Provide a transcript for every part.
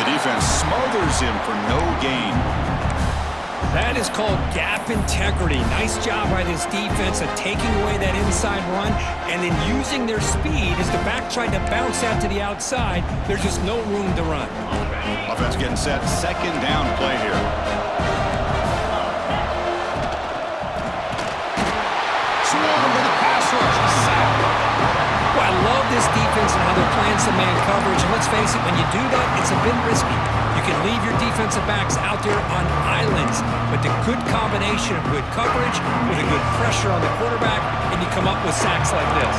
defense smothers him for no gain. That is called gap integrity. Nice job by this defense of taking away that inside run and then using their speed as the back tried to bounce out to the outside. There's just no room to run. Offense getting set. Second down play here. Swarm with a pass rush. Sack. Well, I love this defense and how they're playing some man coverage. And let's face it, when you do that, it's a bit risky. You can leave your defensive backs out there on islands, but the good combination of good coverage with a good pressure on the quarterback, and you come up with sacks like this.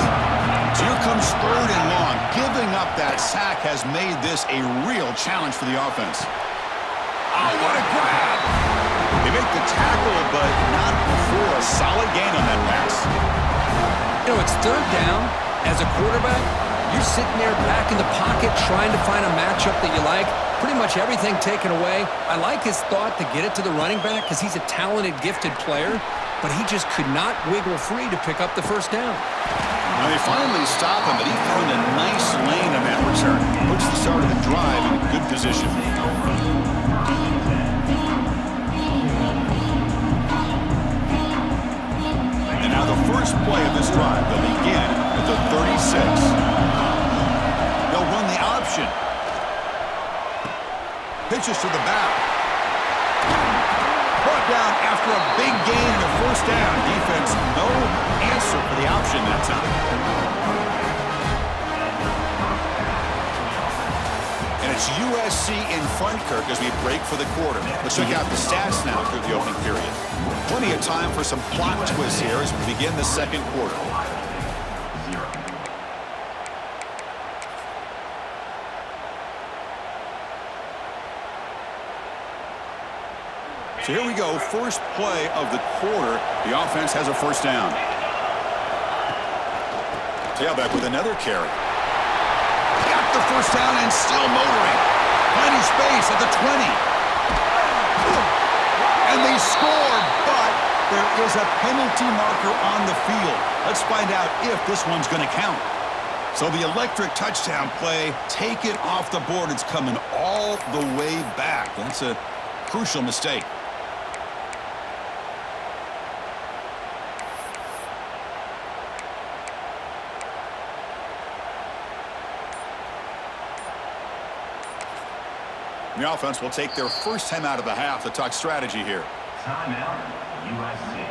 So here comes third and long. Giving up that sack has made this a real challenge for the offense. Oh, what a grab! They make the tackle, but not before a solid gain on that pass. You know, it's third down. As a quarterback, you're sitting there back in the pocket trying to find a matchup that you like. Pretty much everything taken away. I like his thought to get it to the running back because he's a talented, gifted player, but he just could not wiggle free to pick up the first down. Now they finally stop him, but he found a nice lane on that return. Puts the start of the drive in good position. And now the first play of this drive, they'll begin at the 36. They'll run the option. Pitches to the back. Brought down after a big gain and a first down. Defense, no answer for the option that time. And it's USC in front, Kirk, as we break for the quarter. Let's check out the stats now through the opening period. Plenty of time for some plot twists here as we begin the second quarter. So here we go, first play of the quarter. The offense has a first down. Tailback with another carry. Got the first down and still motoring. Finding space at the 20. And they score, but there is a penalty marker on the field. Let's find out if this one's going to count. So the electric touchdown play, take it off the board. It's coming all the way back. That's a crucial mistake. The offense will take their first time out of the half to talk strategy here. Timeout, USC.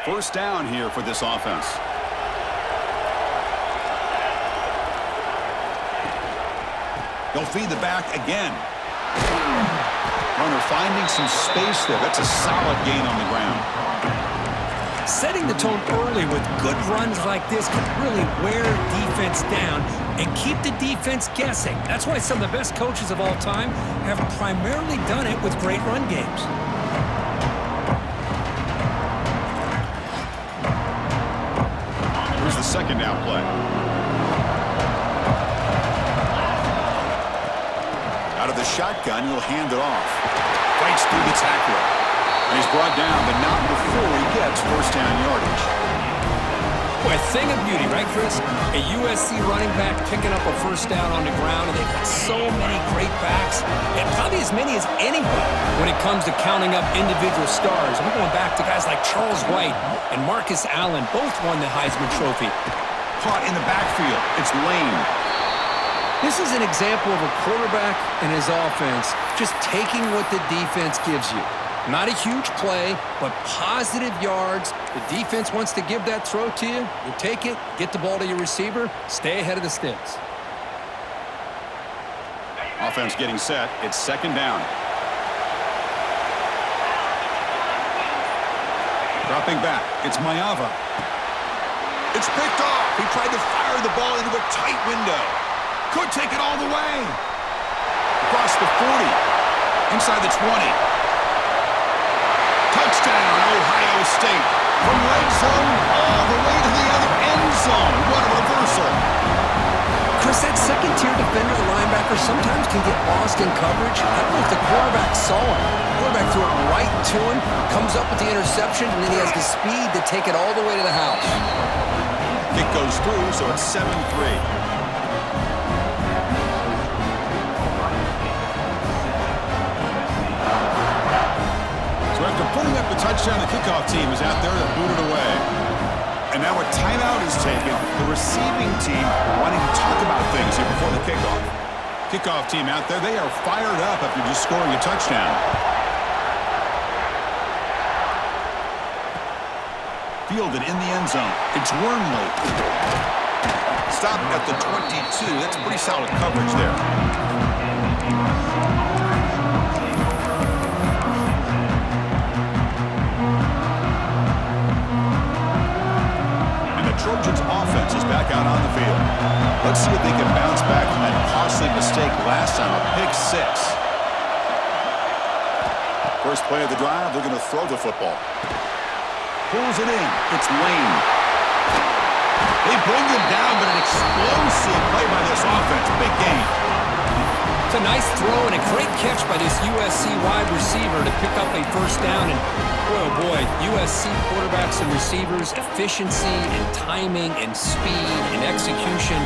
First down here for this offense. They'll feed the back again. Runner finding some space there. That's a solid gain on the ground. Setting the tone early with good runs like this can really wear defense down and keep the defense guessing. That's why some of the best coaches of all time have primarily done it with great run games. Here's the second down play. Out of the shotgun, he'll hand it off. Fights through the tackler. And he's brought down, but not before he gets first down yardage. Boy, a thing of beauty, right, Chris? A USC running back picking up a first down on the ground, and they've got so many great backs, and probably as many as anybody when it comes to counting up individual stars. I'm going back to guys like Charles White and Marcus Allen, both won the Heisman Trophy. Caught in the backfield. It's Lane. This is an example of a quarterback and his offense just taking what the defense gives you. Not a huge play, but positive yards. The defense wants to give that throw to you. You take it, get the ball to your receiver, stay ahead of the sticks. Offense getting set. It's second down. Dropping back. It's Mayava. It's picked off. He tried to fire the ball into a tight window. Could take it all the way. Across the 40. Inside the 20. Touchdown, Ohio State. From red zone all the way to the other end zone. What a reversal. Chris, that second-tier defender, the linebacker, sometimes can get lost in coverage. I don't know if the quarterback saw him. to him, comes up with the interception, and then he has the speed to take it all the way to the house. Kick goes through, so it's 7-3. So after putting up the touchdown, the kickoff team is out there to boot it away. And now a timeout is taken. The receiving team wanting to talk about things here before the kickoff. Kickoff team out there, they are fired up after just scoring a touchdown. Fielded in the end zone. It's Wormley. Stopped at the 22. That's pretty solid coverage there. And the Trojans' offense is back out on the field. Let's see if they can bounce back from that costly mistake last time, a pick six. First play of the drive, they're going to throw the football. Pulls it in. It's Lane. They bring him down, but an explosive play by this offense. Big gain. It's a nice throw and a great catch by this USC wide receiver to pick up a first down. And, oh boy, USC quarterbacks and receivers, efficiency and timing and speed and execution.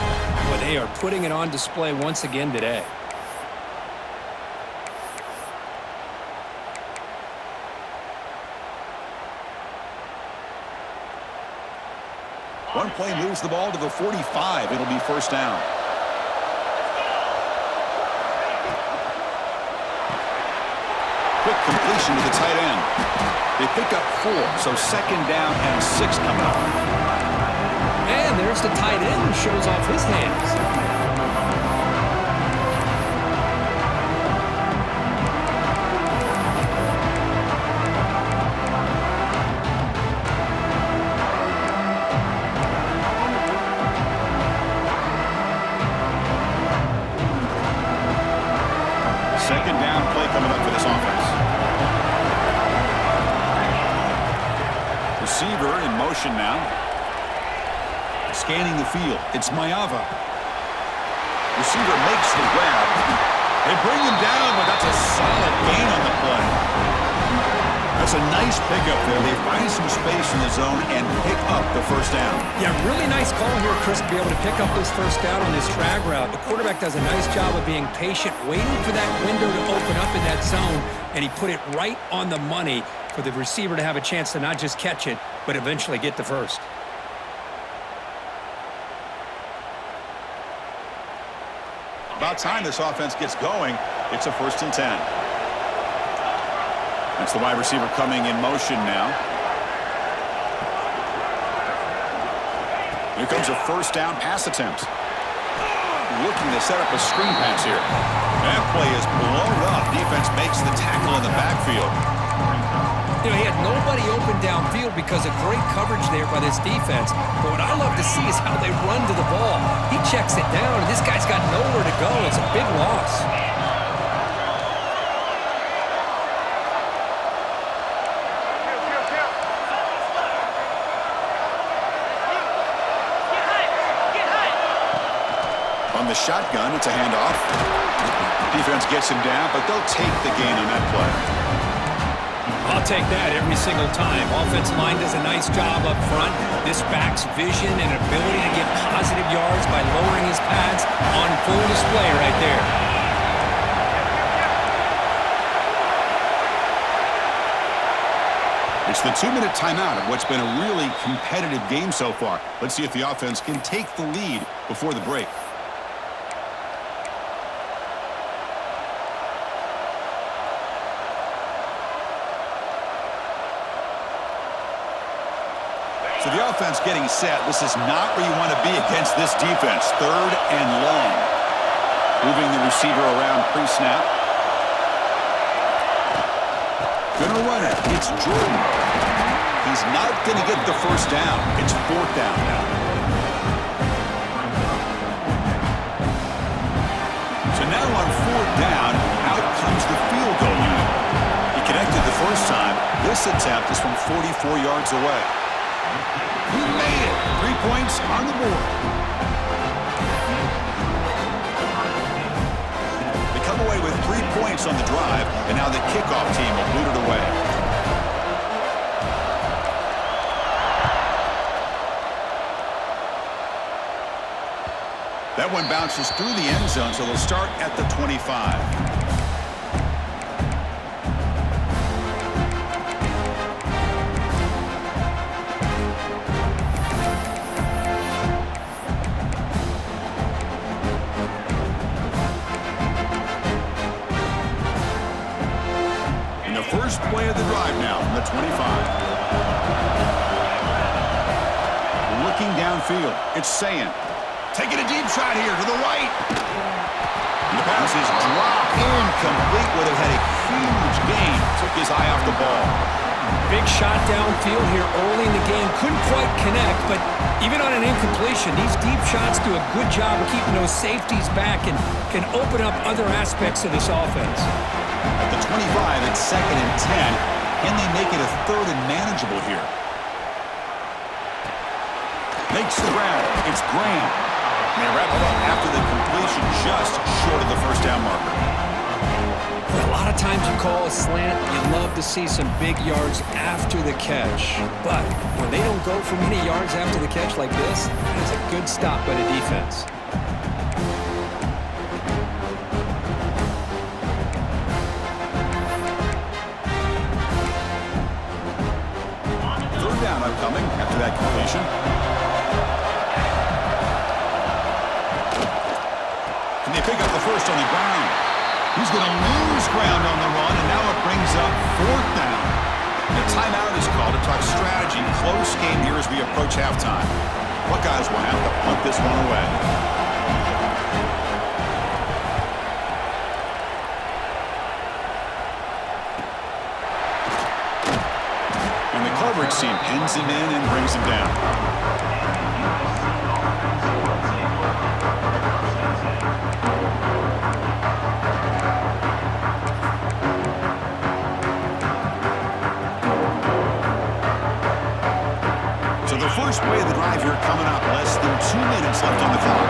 Well, they are putting it on display once again today. One play moves the ball to the 45. It'll be first down. Quick completion to the tight end. They pick up 4, so second down and 6 coming up. And there's the tight end who shows off his hands. Second down play coming up for this offense. Receiver in motion now. Scanning the field. It's Mayava. Receiver makes the grab. They bring him down, but that's a solid gain on the play. That's a nice pickup there. They find some space in the zone and pick up the first down. Yeah, really nice call here, Chris, to be able to pick up this first down on this drag route. The quarterback does a nice job of being patient, waiting for that window to open up in that zone, and he put it right on the money for the receiver to have a chance to not just catch it, but eventually get the first. About time this offense gets going. It's a 1st and 10. That's the wide receiver coming in motion now. Here comes a first down pass attempt. Looking to set up a screen pass here. That play is blown up. Defense makes the tackle in the backfield. You know, he had nobody open downfield because of great coverage there by this defense. But what I love to see is how they run to the ball. He checks it down, and this guy's got nowhere to go. It's a big loss. On the shotgun, it's a handoff. Defense gets him down, but they'll take the gain on that play. I'll take that every single time. Offensive line does a nice job up front. This back's vision and ability to get positive yards by lowering his pads on full display right there. It's the 2-minute timeout of what's been a really competitive game so far. Let's see if the offense can take the lead before the break. So the offense getting set. This is not where you want to be against this defense. 3rd and long. Moving the receiver around pre-snap. Gonna run it. It's Jordan. He's not gonna get the first down. It's 4th down now. So now on 4th down, out comes the field goal unit. He connected the first time. This attempt is from 44 yards away. He made it. 3 points on the board. They come away with 3 points on the drive, and now the kickoff team will boot it away. That one bounces through the end zone, so they'll start at the 25. First play of the drive now from the 25. Looking downfield, it's Sayan. Taking a deep shot here to the right. And the pass is dropped incomplete, where they had a huge gain. Took his eye off the ball. Big shot downfield here early in the game. Couldn't quite connect, but even on an incompletion, these deep shots do a good job of keeping those safeties back and can open up other aspects of this offense. At the 25, it's 2nd and 10. Can they make it a 3rd and manageable here? Makes the grab. It's Graham. They wrap it up after the completion, just short of the first down marker. A lot of times you call a slant, you love to see some big yards after the catch. But when they don't go for many yards after the catch like this, that is a good stop by the defense. Coming after that completion. Can they pick up the first on the ground? He's going to lose ground on the run, and now it brings up 4th down. The timeout is called to talk strategy. Close game here as we approach halftime. Buckeyes will have to punt this one away. Coverage team pins him in and brings him down. So the first play of the drive here coming up. Less than 2 minutes left on the clock.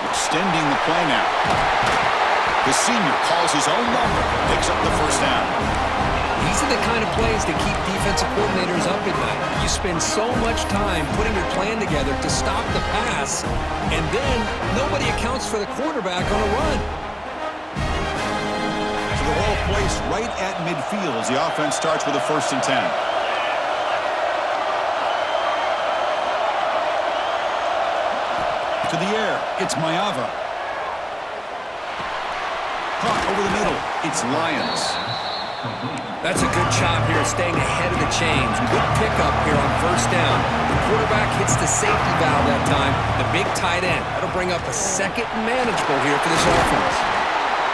Extending the play now. The senior calls his own number, picks up the first down. These are the kind of plays that keep defensive coordinators up at night. You spend so much time putting your plan together to stop the pass, and then nobody accounts for the quarterback on a run. So the ball placed right at midfield as the offense starts with a 1st and 10. To the air, it's Mayava. Over the middle, it's Lyons. That's a good job here, staying ahead of the chains. Good pickup here on 1st down. The quarterback hits the safety valve that time, the big tight end. That'll bring up a 2nd manageable here for this offense.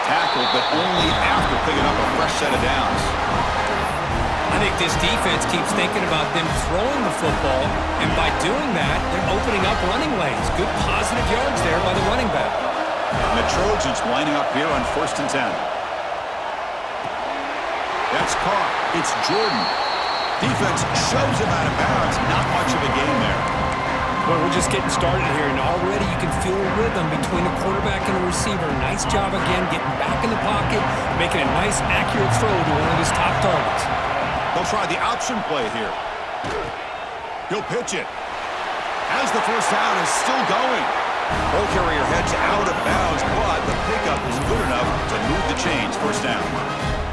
Tackled, but only after picking up a fresh set of downs. I think this defense keeps thinking about them throwing the football, and by doing that, they're opening up running lanes. Good positive yards there by the running back. And the Trojans lining up here on 1st and 10. That's caught. It's Jordan. Defense shoves him out of bounds. Not much of a gain there. Well, we're just getting started here, and already you can feel a rhythm between the quarterback and the receiver. Nice job again getting back in the pocket, making a nice, accurate throw to one of his top targets. They'll try the option play here. He'll pitch it. As the first down is still going. Ball carrier heads out of bounds, but the pickup is good enough to move the chains. 1st down.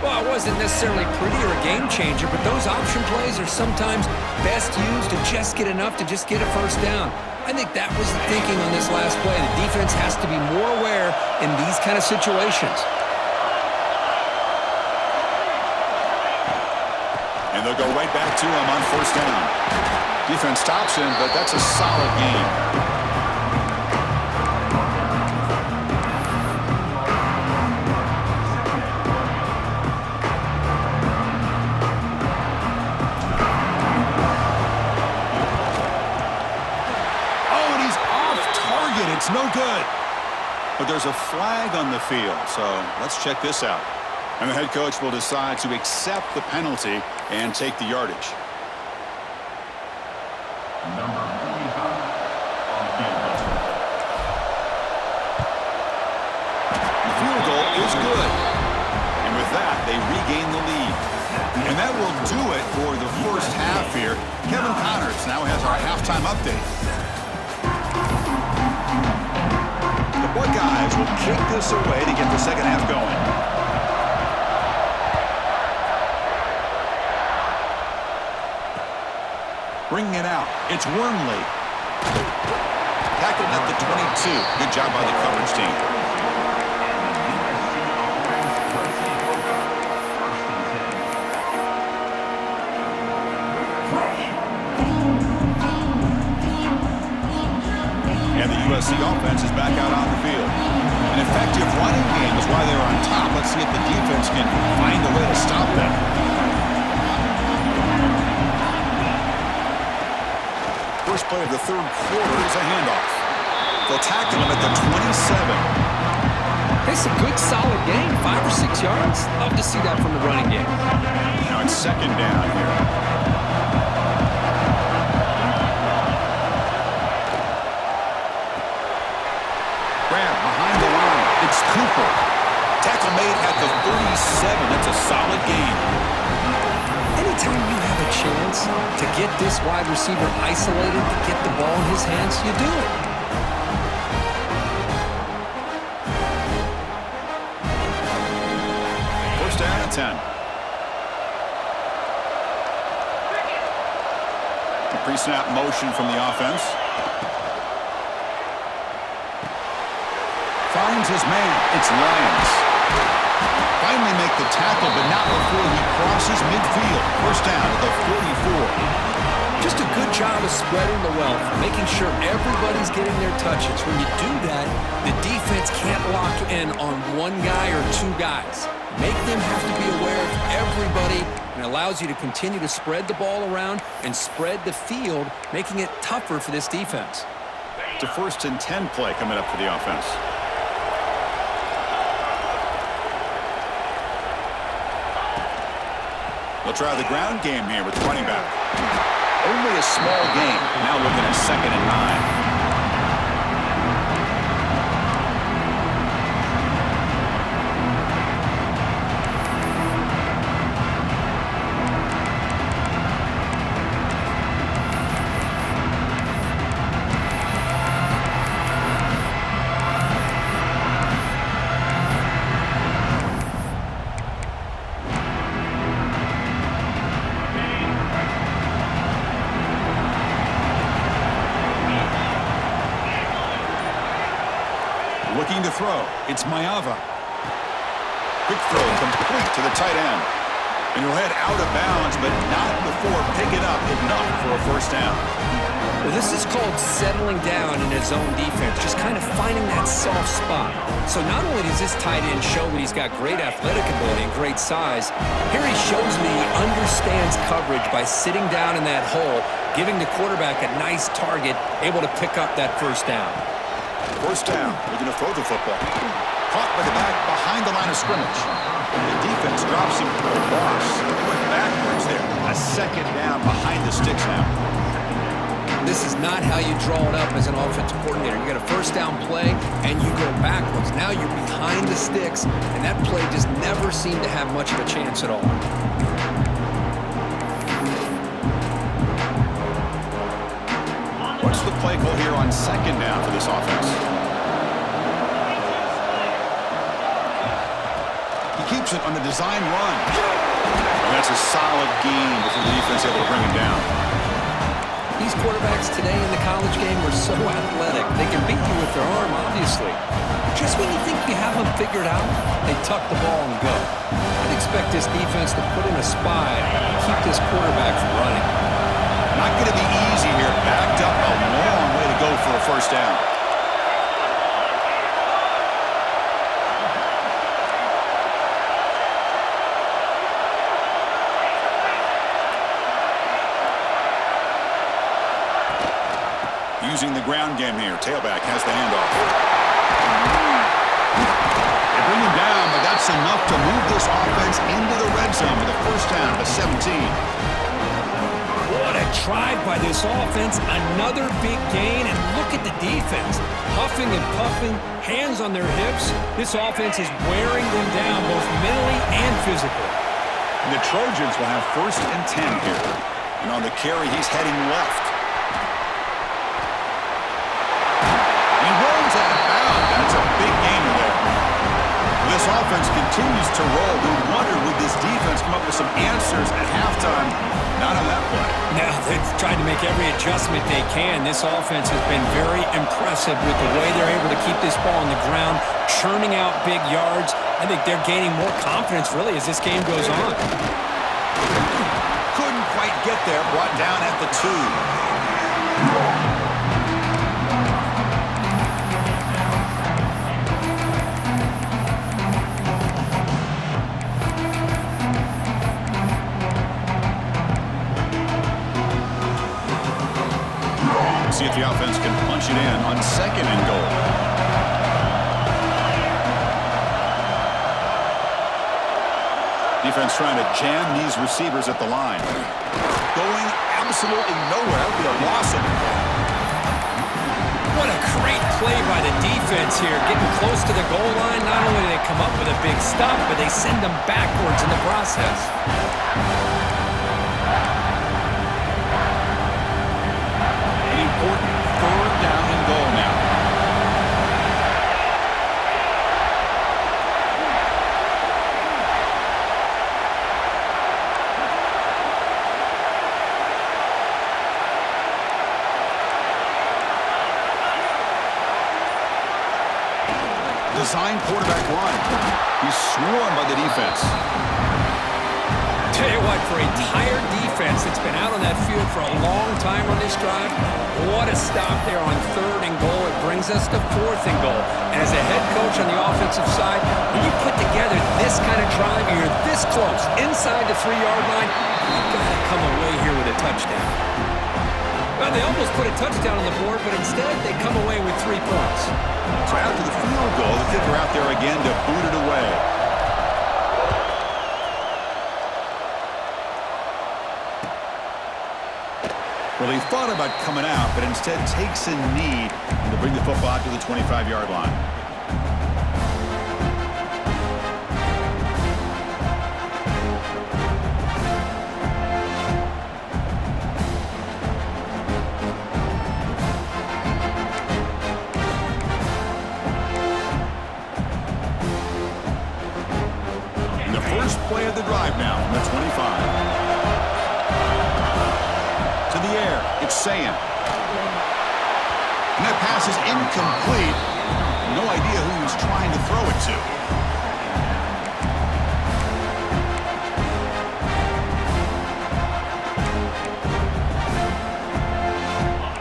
Well, it wasn't necessarily pretty or a game changer, but those option plays are sometimes best used to just get enough to just get a 1st down. I think that was the thinking on this last play. The defense has to be more aware in these kind of situations. And they'll go right back to him on 1st down. Defense stops him, but that's a solid gain. It's no good. But there's a flag on the field, so let's check this out. And the head coach will decide to accept the penalty and take the yardage. Number 45 on field. The field goal is good. And with that, they regain the lead. And that will do it for the first half here. Kevin Connors now has our halftime update. The Buckeyes will kick this away to get the second half going. Bringing it out. It's Wormley. Tackled at the 22. Good job by the coverage team. And the USC offense is back out on the field. An effective running game is why they're on top. Let's see if the defense can find a way to stop them. First play of the third quarter is a handoff. They'll tackle him at the 27. It's a good, solid game, 5 or 6 yards. Love to see that from the running game. Now it's second down here. Grab behind the line. It's Cooper. Tackle made at the 37. That's a solid game. Anytime you have a chance to get this wide receiver isolated, to get the ball in his hands, you do it. First down at 10. A pre-snap motion from the offense. Finds his man. It's Lyons. Finally make the tackle, but not before he crosses midfield. First down at the 44. Just a good job of spreading the wealth, making sure everybody's getting their touches. When you do that, the defense can't lock in on one guy or two guys. Make them have to be aware of everybody, and it allows you to continue to spread the ball around and spread the field, making it tougher for this defense. It's a 1st and 10 play coming up for the offense. They'll try the ground game here with the running back. Only a small game. Now looking at 2nd and 9. Looking to throw. It's Maiava. Quick throw complete to the tight end. And he'll head out of bounds, but not before picking up enough for a first down. Well, this is called settling down in his own defense, just kind of finding that soft spot. So not only does this tight end show that he's got great athletic ability and great size, here he shows me he understands coverage by sitting down in that hole, giving the quarterback a nice target, able to pick up that first down. First down, they're going to throw the football. Caught by the back behind the line of scrimmage. The defense drops him for a loss. Went backwards there. A second down behind the sticks now. This is not how you draw it up as an offensive coordinator. You got a first down play, and you go backwards. Now you're behind the sticks, and that play just never seemed to have much of a chance at all. What's the play call here on second down for this offense? He keeps it on the design run. And that's a solid gain before the defense able to bring him down. These quarterbacks today in the college game are so athletic. They can beat you with their arm, obviously. Just when you think you have them figured out, they tuck the ball and go. I'd expect this defense to put in a spy and keep this quarterback from running. Not going to be easy here. Backed up a long way to go for a first down. Using the ground game here. Tailback has the handoff. They bring him down, but that's enough to move this offense into the red zone with a first down to 17. What a drive by this offense. Another big gain, and look at the defense. Huffing and puffing, hands on their hips. This offense is wearing them down both mentally and physically. The Trojans will have 1st and 10 here. And on the carry, he's heading left. He rolls out of bounds. That's a big gainer there. This offense continues to roll. We wonder, would this defense come up with some answers at halftime? Not on that play. Now, they've tried to make every adjustment they can. This offense has been very impressive with the way they're able to keep this ball on the ground, churning out big yards. I think they're gaining more confidence, really, as this game goes on. Couldn't quite get there. Brought down at the 2. See if the offense can punch it in on 2nd and goal. Defense trying to jam these receivers at the line. Going absolutely nowhere. That would be a loss of the ball. What a great play by the defense here. Getting close to the goal line, not only do they come up with a big stop, but they send them backwards in the process. Important 3rd down and goal now. Design quarterback run. He's swarmed by the defense. Tell you what, for a tired defense that's been out on that field for a long time on this drive, what a stop there on 3rd and goal. It brings us to 4th and goal. And as a head coach on the offensive side, when you put together this kind of drive, you're this close, inside the 3-yard line, you've got to come away here with a touchdown. Well, they almost put a touchdown on the board, but instead they come away with 3 points. So after the field goal, the kicker out there again to boot it away. Well, he thought about coming out, but instead takes a knee to bring the football out to the 25-yard line. And the first play of the drive now from the 25. To the air, it's Sayan. And that pass is incomplete. No idea who he was trying to throw it to.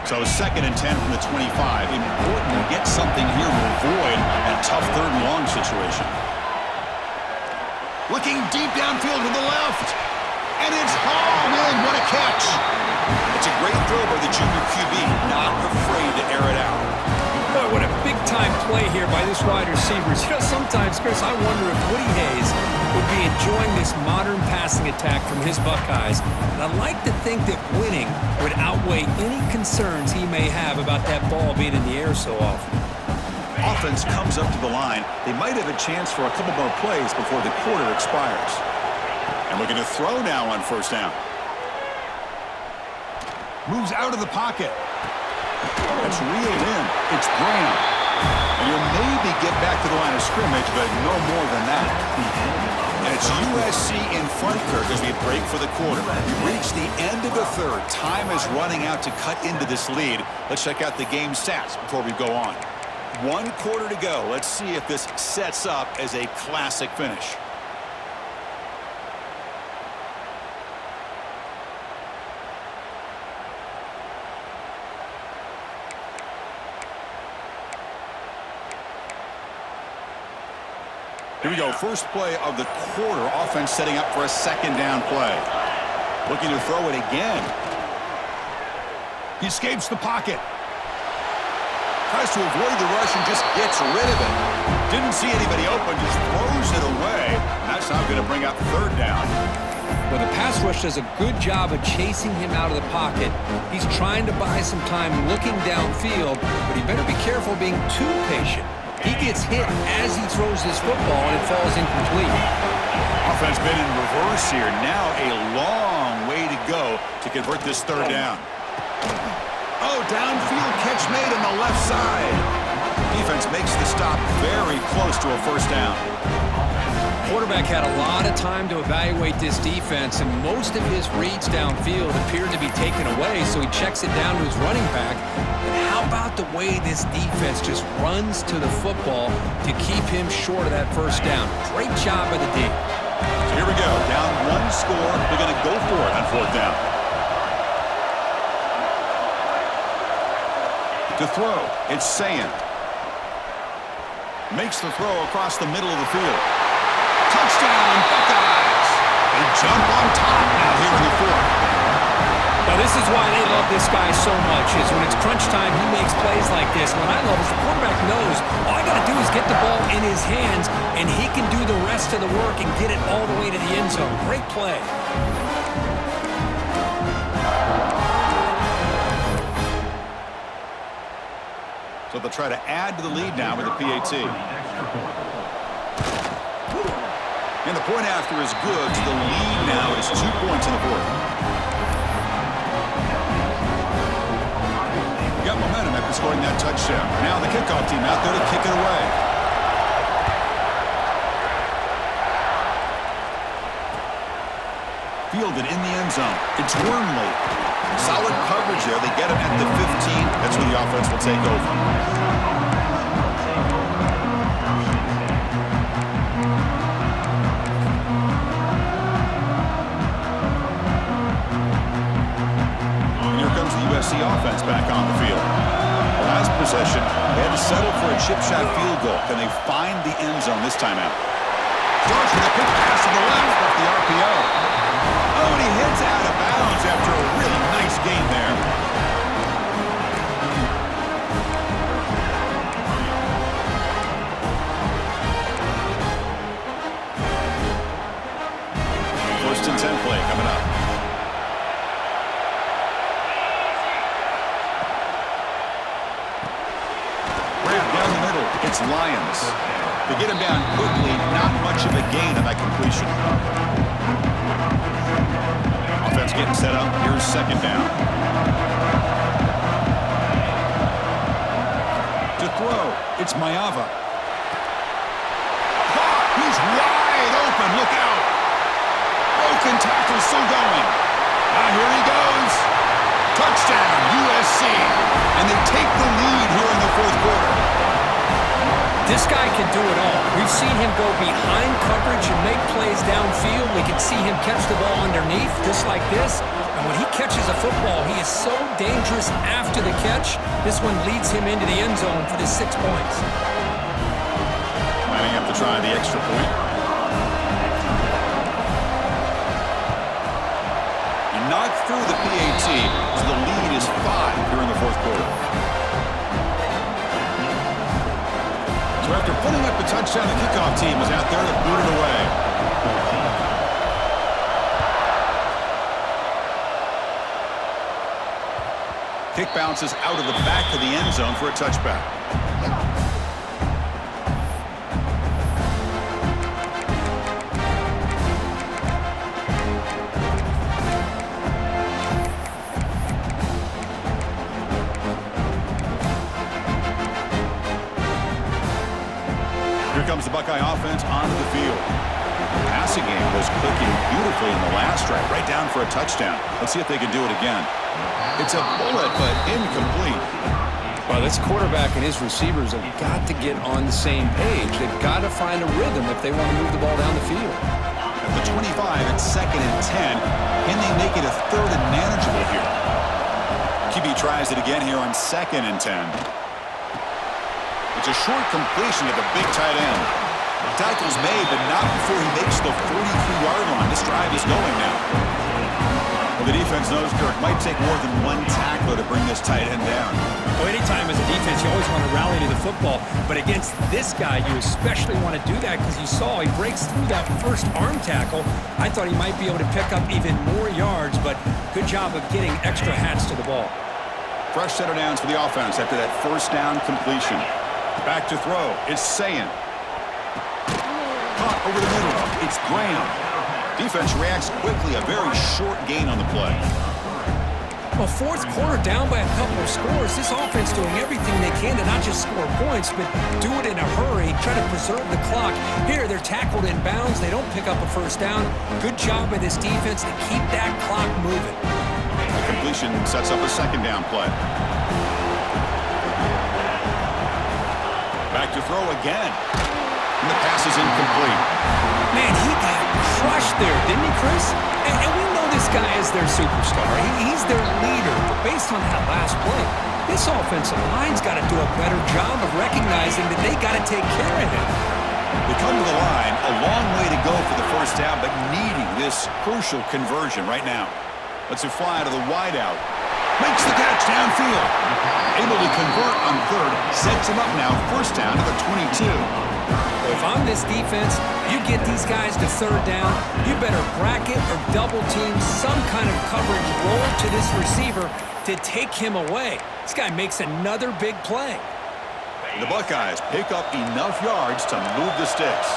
So 2nd and 10 from the 25. Important to get something here to avoid a tough 3rd and long situation. Looking deep downfield to the left. And it's hauled in. What a catch. It's a great throw by the junior QB, not afraid to air it out. Boy, what a big-time play here by this wide receiver. You know, sometimes, Chris, I wonder if Woody Hayes would be enjoying this modern passing attack from his Buckeyes. And I'd like to think that winning would outweigh any concerns he may have about that ball being in the air so often. Offense comes up to the line. They might have a chance for a couple more plays before the quarter expires. And looking to throw now on 1st down. Moves out of the pocket. That's reeled in. It's Graham. And he'll maybe get back to the line of scrimmage, but no more than that. And it's USC in front, Kirk, as we break for the quarter. We've reached the end of the 3rd. Time is running out to cut into this lead. Let's check out the game stats before we go on. 1 quarter to go. Let's see if this sets up as a classic finish. Here we go, first play of the quarter. Offense setting up for a 2nd down play. Looking to throw it again. He escapes the pocket. Tries to avoid the rush and just gets rid of it. Didn't see anybody open, just throws it away. And that's not going to bring up 3rd down. Well, the pass rush does a good job of chasing him out of the pocket. He's trying to buy some time looking downfield, but he better be careful being too patient. He gets hit as he throws this football, and it falls incomplete. Offense been in reverse here. Now a long way to go to convert this third down. Oh, downfield catch made on the left side. Defense makes the stop very close to a first down. Quarterback had a lot of time to evaluate this defense, and most of his reads downfield appeared to be taken away, so he checks it down to his running back. But how about the way this defense just runs to the football to keep him short of that first down? Great job by the D. So here we go. Down one score. They're going to go for it on fourth down. To throw, it's Sayin. Makes the throw across the middle of the field. Touchdown, Buckeyes! They jump on top now here in the fourth. Now, this is why they love this guy so much, is when it's crunch time, he makes plays like this. What I love is the quarterback knows all I got to do is get the ball in his hands, and he can do the rest of the work and get it all the way to the end zone. Great play. So they'll try to add to the lead now with the PAT. And the point after is good, so the lead now is 2 points in the fourth. Got momentum after scoring that touchdown. Now the kickoff team out there to kick it away. Fielded in the end zone. It's Wormley. Solid coverage there. They get him at the 15. That's where the offense will take over. And here comes the USC offense back on the field. The last possession, they had to settle for a chip shot field goal. Can they find the end zone this time out? Starts with a quick pass to the left off the RPO. Oh, and he heads out of bounds after a really nice game there. First and 10 play coming up. Grab down the middle. It's Lions. They get him down quickly. Not much of a gain on that completion. Offense getting set up. Here's second down. To throw, it's Mayava. He's wide open. Look out. Broken tackle still going. Now here he goes. Touchdown, USC. And they take the lead here in the fourth quarter. This guy can do it all. We've seen him go behind coverage and make plays downfield. We can see him catch the ball underneath, just like this. And when he catches a football, he is so dangerous after the catch. This one leads him into the end zone for the 6 points. Lining up to try the extra point. He knocked through the PAT, so the lead is 5 here in the fourth quarter. So after putting up the touchdown, the kickoff team is out there to boot it away. Kick bounces out of the back of the end zone for a touchback. Here comes the Buckeye offense onto the field. The passing game was clicking beautifully in the last drive, right down for a touchdown. Let's see if they can do it again. It's a bullet, but incomplete. Well, this quarterback and his receivers have got to get on the same page. They've got to find a rhythm if they want to move the ball down the field. At the 25, it's second and 10. Can they make it a third and manageable here? QB tries it again here on second and 10. It's a short completion to the big tight end. The tackle's made, but not before he makes the 43-yard line. This drive is going now. Well, the defense knows, Kirk, might take more than one tackler to bring this tight end down. Well, anytime as a defense, you always want to rally to the football. But against this guy, you especially want to do that because you saw he breaks through that first arm tackle. I thought he might be able to pick up even more yards, but good job of getting extra hats to the ball. Fresh set of downs for the offense after that first down completion. Back to throw. It's Sayin. Caught over the middle. It's Graham. Defense reacts quickly. A very short gain on the play. Well, fourth quarter down by a couple of scores. This offense doing everything they can to not just score points, but do it in a hurry, try to preserve the clock. Here, they're tackled in bounds. They don't pick up a first down. Good job by this defense to keep that clock moving. The completion sets up a second down play. Back to throw again. And the pass is incomplete. Man, he got crushed there, didn't he, Chris? And we know this guy is their superstar. He's their leader. But based on that last play, this offensive line's got to do a better job of recognizing that they got to take care of him. They come to the line, a long way to go for the first down, but needing this crucial conversion right now. Let's fly to the wideout. Makes the catch downfield. Able to convert on third. Sets him up now. First down to the 22. If I'm this defense, you get these guys to third down, you better bracket or double team some kind of coverage roll to this receiver to take him away. This guy makes another big play. The Buckeyes pick up enough yards to move the sticks.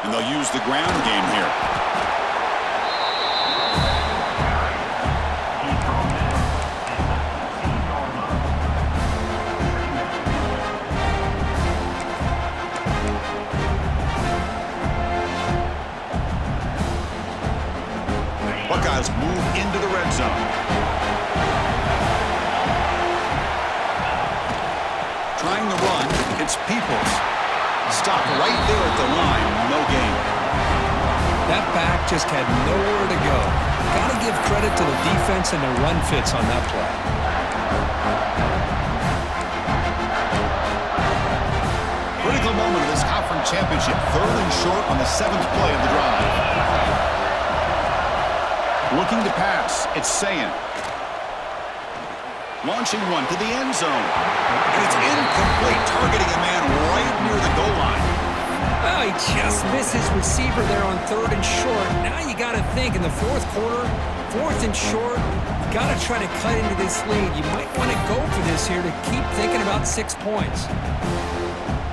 And they'll use the ground game here. Buckeyes move into the red zone. Trying the run, it's Peoples. Stopped right there at the line, no gain. That back just had nowhere to go. Got to give credit to the defense and their run fits on that play. Critical moment of this conference championship. Third and short on the 7th play of the drive. Looking to pass, it's Sayin. Launching one to the end zone. And it's incomplete, targeting a man right near the goal line. Well, he just missed his receiver there on third and short. Now you got to think in the fourth quarter, fourth and short, you got to try to cut into this lead. You might want to go for this here to keep thinking about 6 points.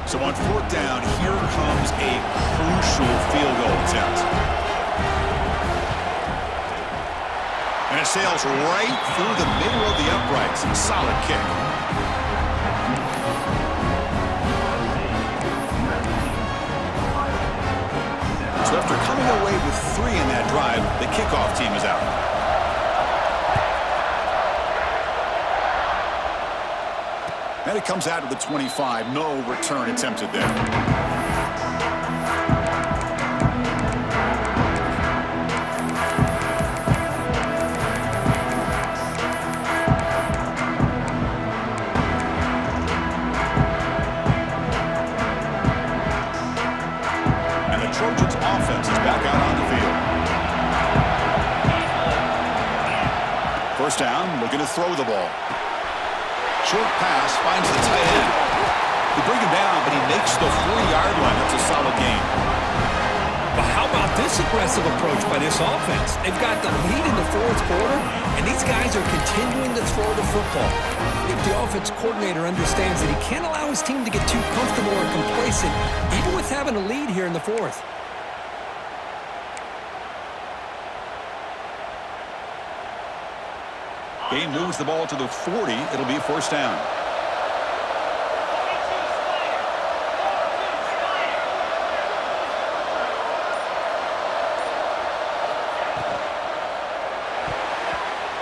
So on fourth down, here comes a crucial field goal attempt. And it sails right through the middle of the uprights. Solid kick. So after coming away with 3 in that drive, the kickoff team is out. And it comes out to the 25. No return attempted there. Trojans offense is back out on the field. First down, looking to throw the ball. Short pass finds the tight end. They bring him down, but he makes the 40-yard line. That's a solid gain. But how about this aggressive approach by this offense? They've got the lead in the fourth quarter, and these guys are continuing to throw the football. I think the offense coordinator understands that he can't allow his team to get too comfortable or complacent, even with having a lead here in the fourth. Game moves the ball to the 40. It'll be a first down.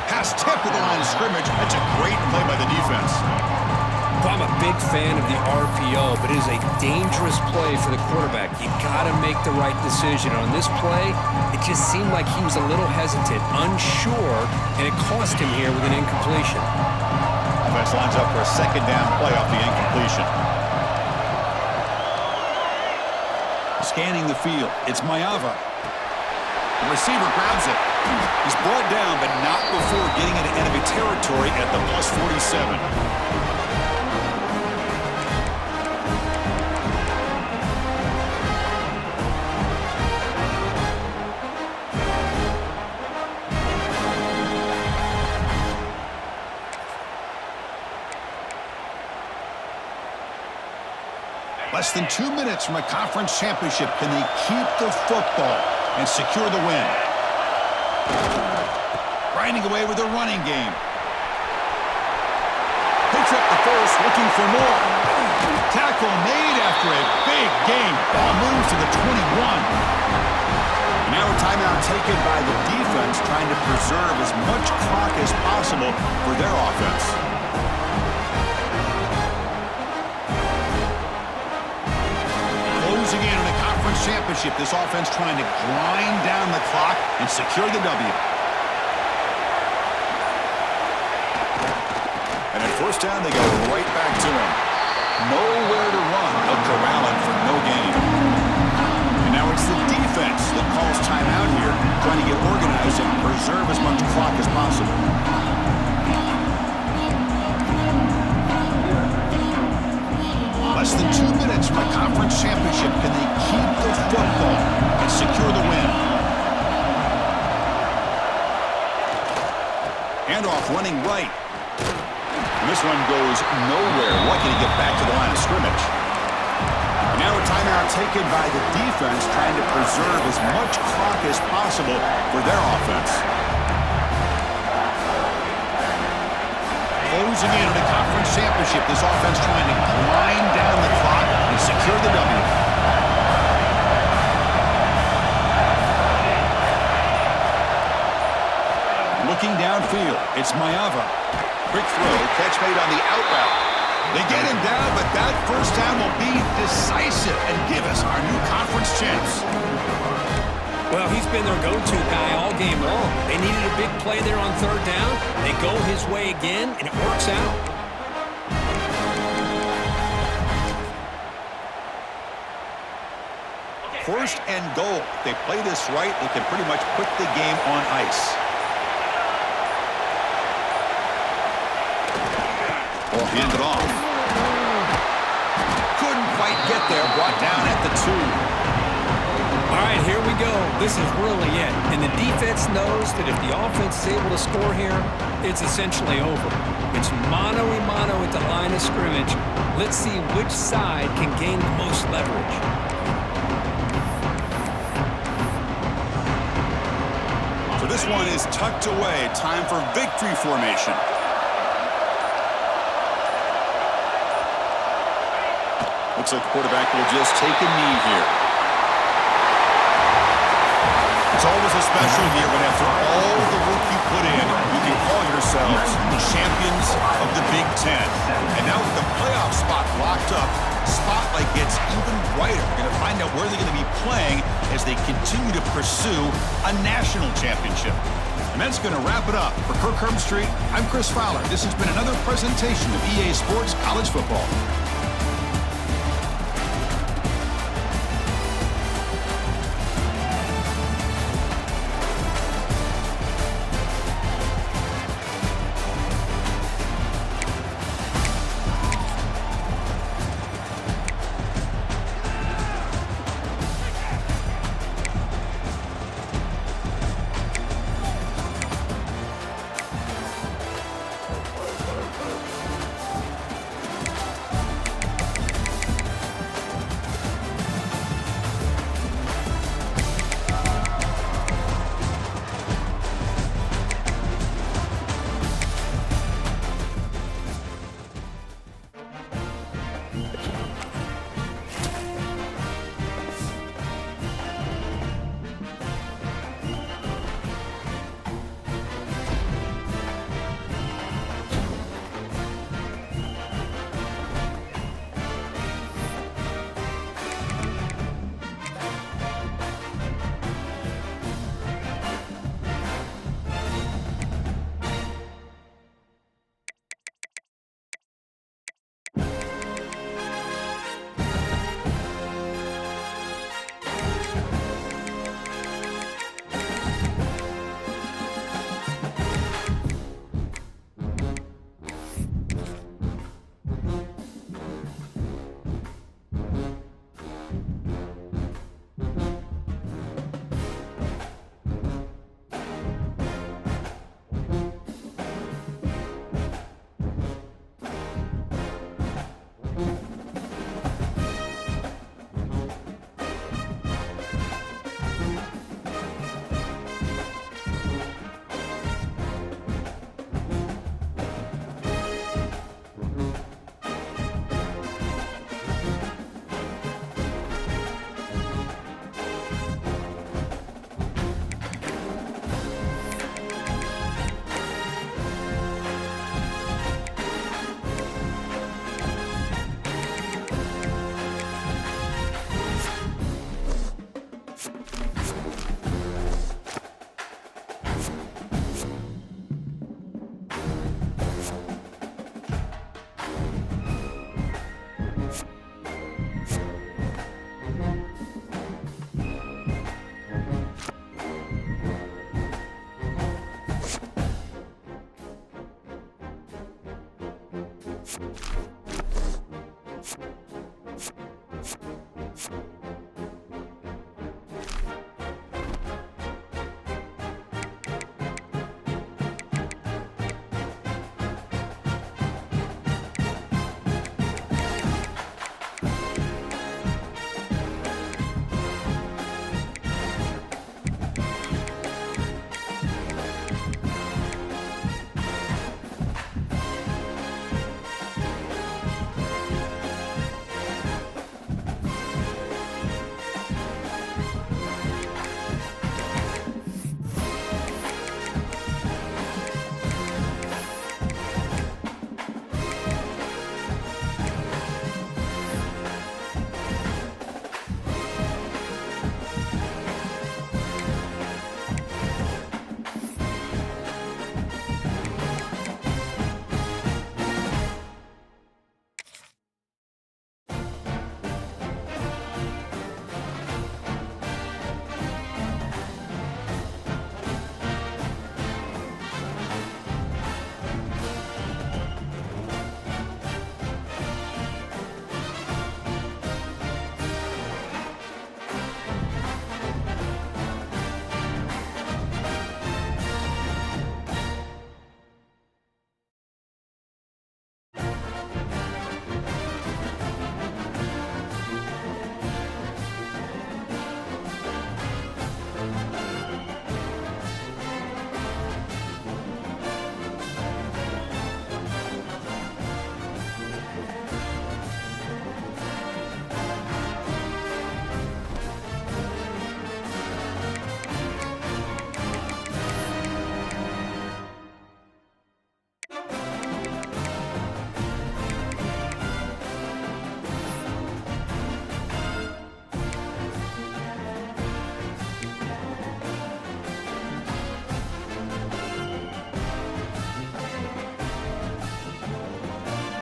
Pass tipped at the line of scrimmage. That's a great play by the defense. I'm a big fan of the RPO, but it is a dangerous play for the quarterback. You got to make the right decision. On this play, it just seemed like he was a little hesitant, unsure, and it cost him here with an incompletion. Offense lines up for a second down play off the incompletion. Scanning the field, it's Mayava. The receiver grabs it. He's brought down, but not before getting into enemy territory at the plus 47. Less than 2 minutes from a conference championship. Can they keep the football and secure the win? Grinding away with the running game. Picks up the first, looking for more. Tackle made after a big gain. Ball moves to the 21. And now a timeout taken by the defense, trying to preserve as much clock as possible for their offense. Closing in on a conference championship, this offense trying to grind down the clock and secure the W. And at first down, they go right back to him. Nowhere to run. They'll corral him for no gain. And now it's the defense that calls timeout here, trying to get organized and preserve as much clock as possible. Less than 2 minutes from a conference championship. Can they keep the football and secure the win? Handoff running right. And this one goes nowhere. Lucky to get back to the line of scrimmage. And now a timeout taken by the defense, trying to preserve as much clock as possible for their offense. Closing in on a conference championship, this offense trying to grind down the clock and secure the W. Looking downfield, it's Maiava. Quick throw, catch made on the out route. They get him down, but that first down will be decisive and give us our new conference champs. Well, he's been their go-to guy all game long. They needed a big play there on third down. They go his way again, and it works out. First and goal. If they play this right, they can pretty much put the game on ice. Or hand it off. Couldn't quite get there. Brought down at the 2. All right, here we go. This is really it. And the defense knows that if the offense is able to score here, it's essentially over. It's mano-a-mano at the line of scrimmage. Let's see which side can gain the most leverage. So this one is tucked away. Time for victory formation. Looks like the quarterback will just take a knee here. It's always a special year when after all the work you put in, you can call yourselves champions of the Big Ten. And now with the playoff spot locked up, spotlight gets even brighter. We're going to find out where they're going to be playing as they continue to pursue a national championship. And that's going to wrap it up. For Kirk Herbstreit, I'm Chris Fowler. This has been another presentation of EA Sports College Football.